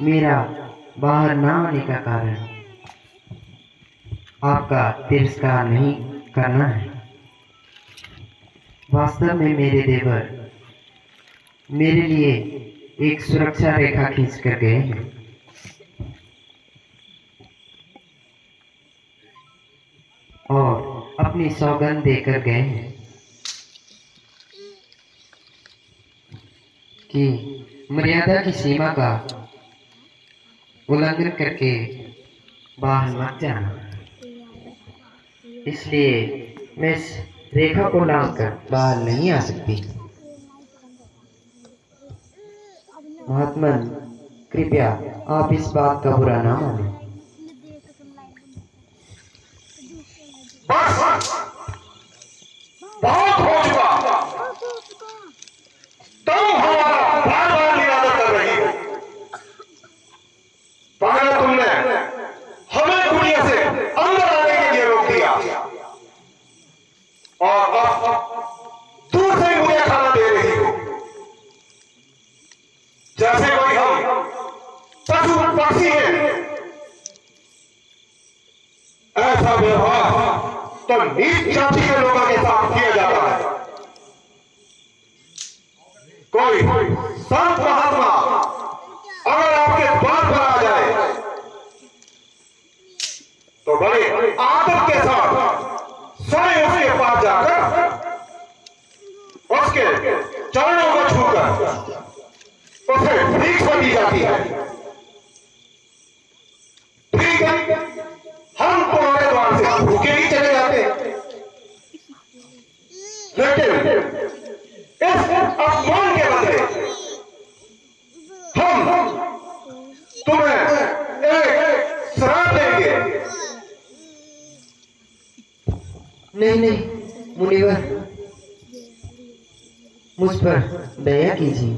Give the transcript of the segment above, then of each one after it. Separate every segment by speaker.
Speaker 1: मेरा बाहर ना आने का कारण आपका तिरस्कार नहीं करना है। वास्तव में मेरे देवर मेरे लिए एक सुरक्षा रेखा खींच कर गए हैं और अपनी सौगंध देकर गए हैं कि मर्यादा की सीमा का उल्लंघन करके बाहर मत जाना। इसलिए मैं इस रेखा को लांघकर बाहर नहीं आ सकती। महात्मन, कृपया आप इस बात का बुरा ना माने।
Speaker 2: बस बहुत हो चुका। तुम हमारा बार बार निरादर कर रही हो। पहले तुमने हमें दुनिया से अंदर आने के लिए रोक दिया और अब दूर से मुझे खाना दे रही हो, जैसे कोई हम पशु पक्षी हैं। ऐसा व्यवहार तो नीच जाति के लोगों के साथ किया जाता है। कोई संत महात्मा अगर आपके द्वार पर आ जाए तो बड़े आदर के साथ स्वयं उसके पास जाकर उसके चरणों को छूकर उसे भीख दी जाती है। ठीक है, हम तुम्हारे द्वार से भूखे ही चले जाते हैं, लेकिन इस अपमान के बदले हम तुम्हें एक श्राप देंगे।
Speaker 1: नहीं नहीं मुनिवर, मुझ पर दया कीजिए।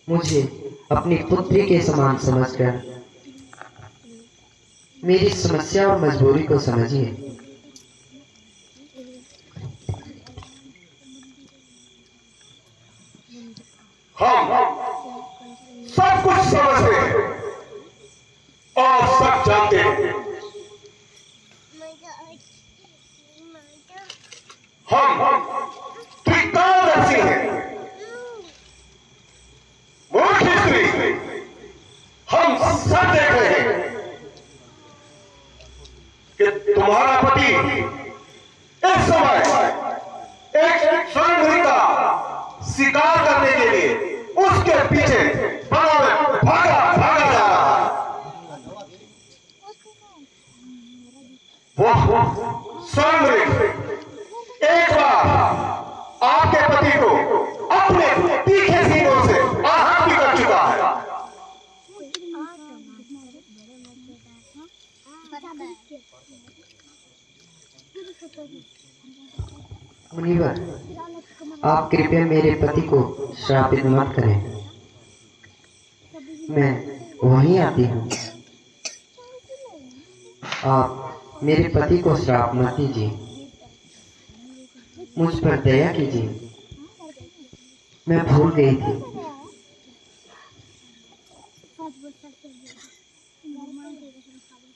Speaker 1: मुझे अपनी पुत्री के समान समझकर मेरी समस्या और मजबूरी को समझिए।
Speaker 2: हम सब कुछ समझते हैं और सब जानते हैं। हम त्रिकालदर्शी हैं। मूर्ख स्त्री, हम सब देख रहे हैं कि तुम्हारा पति इस समय एक स्वर्ण का शिकार करने के लिए उसके पीछे भागा भागा जा रहा है। वो स्वर्ण एक बार आपके पति को अपने तीखे सीनों से आहत भी कर चुका है।
Speaker 1: मुनिवर, आप कृपया मेरे पति को श्रापित मत करें। मैं वहीं आती हूँ। आप मेरे पति को श्राप मत दीजिए। मुझ पर दया कीजिए। मैं भूल गई थी।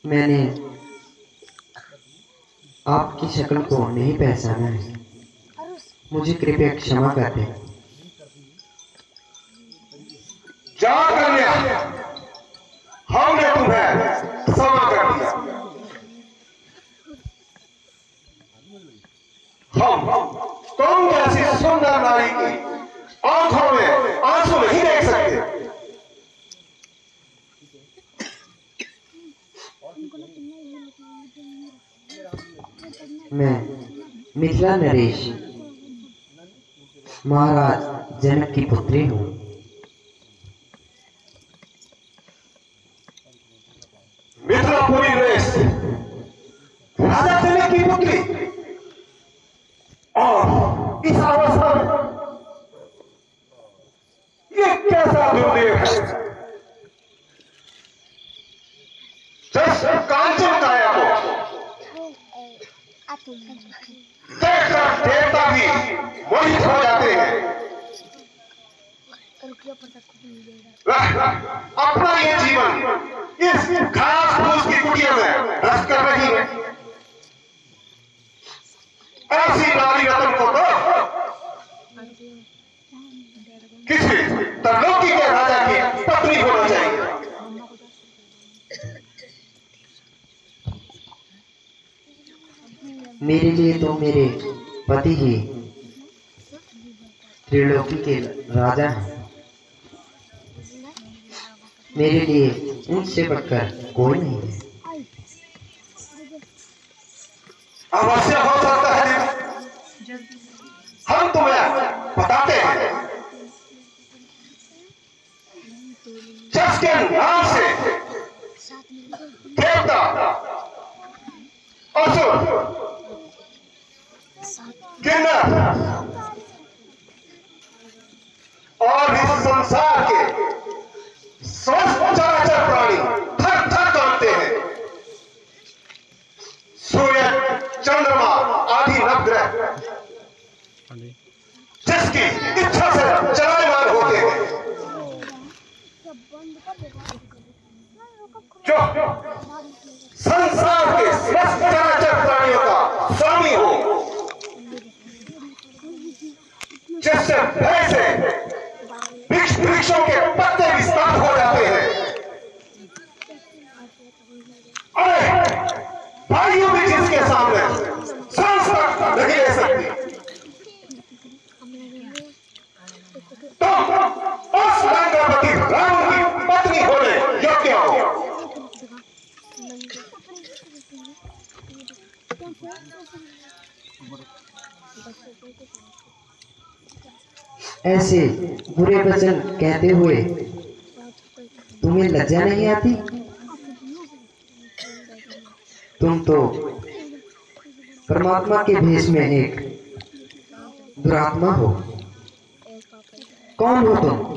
Speaker 1: मैंने आपकी शक्ल को नहीं पहचाना है। मुझे कृपया क्षमा कर दें।
Speaker 2: जा कन्या, हमने तुम्हें क्षमा कर दिया। हम तुम जैसी सुंदर नारी की आंखों में आंसू नहीं देख सकते।
Speaker 1: मैं मिथिला नरेश महाराज जनक की पुत्री हूँ।
Speaker 2: मिथिलापुरी नरेश राजा जनक की पुत्री, और इस अवस्था में ये कैसा दुर्देव है। जिस कांचन काया को देखकर देवता भी मोहित हो जाते हैं, अपना ये जीवन इस घास फूस की कुटिया में नष्ट कर रही है। ऐसी नारी रतन को तो किसी तरलोकी के राजा की पत्नी होना चाहिए।
Speaker 1: मेरे लिए तो मेरे पति ही त्रिलोकी के राजा हैं। मेरे लिए उनसे बढ़कर कोई नहीं है।
Speaker 2: अवश्य हो सकता है, हम तुम्हें बताते हैं। जिसके नाम से देवता, असुर, किन्नर और इस संसार के समस्त चराचर प्राणी थर थर कांपते हैं। सूर्य, चंद्रमा आदि नवग्रह जिसकी इच्छा से चलायमान होते हैं, जो संसार के समस्त चराचर प्राणियों का स्वामी हो, जिससे भय से वृक्षों के पत्ते विस्तार हो जाते हैं। अरे भाइयों भी जिसके सामने सांस तक नहीं ले सकती, तो उस लंकापति रावण की पत्नी होने योग्य हो।
Speaker 1: ऐसे बुरे वचन कहते हुए तुम्हें लज्जा नहीं आती? तुम तो परमात्मा के भेष में एक दुरात्मा हो। कौन हो तुम?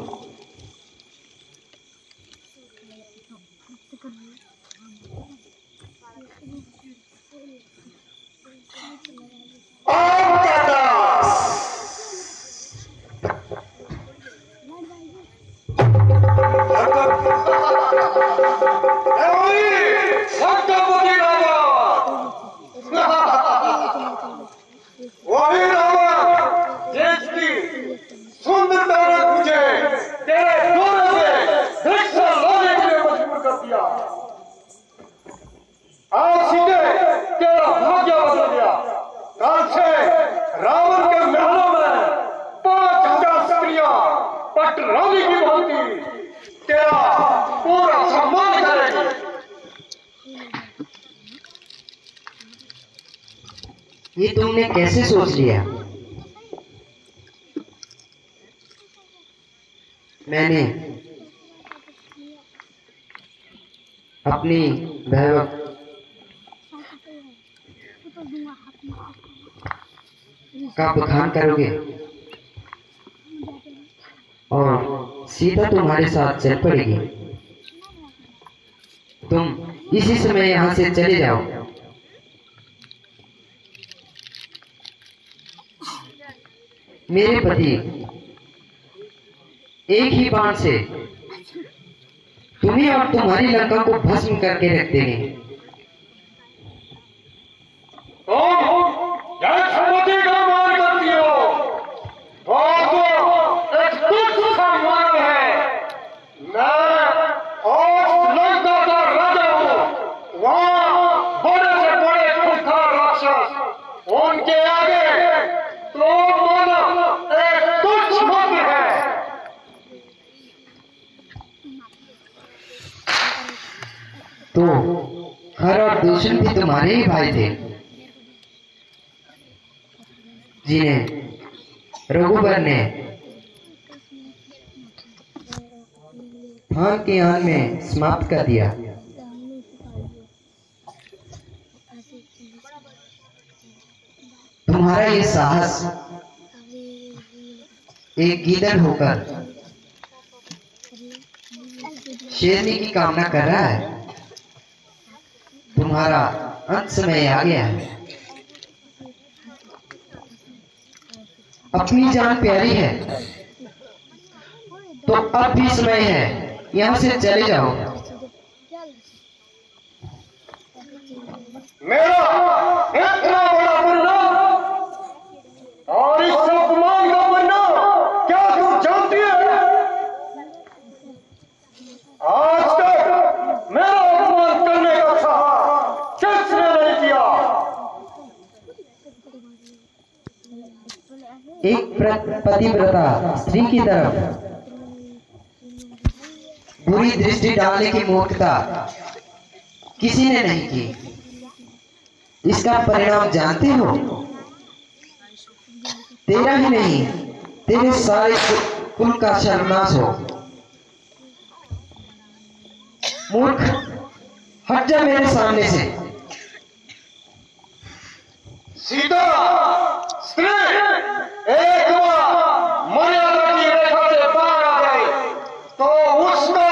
Speaker 1: ये तुमने कैसे सोच लिया? मैंने अपनी वैभव का बखान करोगे और सीता तुम्हारे साथ चल पड़ेगी। तुम इसी समय यहाँ से चले जाओ। मेरे पति एक ही बाण से तुम्हें और तुम्हारी लंका को भस्म करके रख देंगे।
Speaker 2: उनके आगे तो एक तुच्छ मात्र है।
Speaker 1: तो हर और दूषण भी तुम्हारे ही भाई थे, जिन्हें रघुबर ने फान के आन में समाप्त कर दिया। तुम्हारा ये साहस एक गीदड़ होकर शेरनी की कामना कर रहा है। तुम्हारा अंत समय आ गया है। अपनी जान प्यारी है तो तो अब भी समय है, यहाँ से चले जाओ।
Speaker 2: मेरा इतना बड़ा परिणाम और इस अपमान का परिणाम क्या तू जानती है? आज तक मेरा अपमान करने का साहस किसने नहीं किया?
Speaker 1: एक पतिव्रता स्त्री की तरफ बुरी दृष्टि डालने की मूर्खता किसी ने नहीं की। इसका परिणाम जानते हो? तेरा ही नहीं, तेरे सारे कुल का सर्वनाश हो। मूर्ख, हट जा मेरे सामने से।
Speaker 2: सीता स्त्री एक बार मर्यादा की रेखा से बाहर आ जाए तो उसका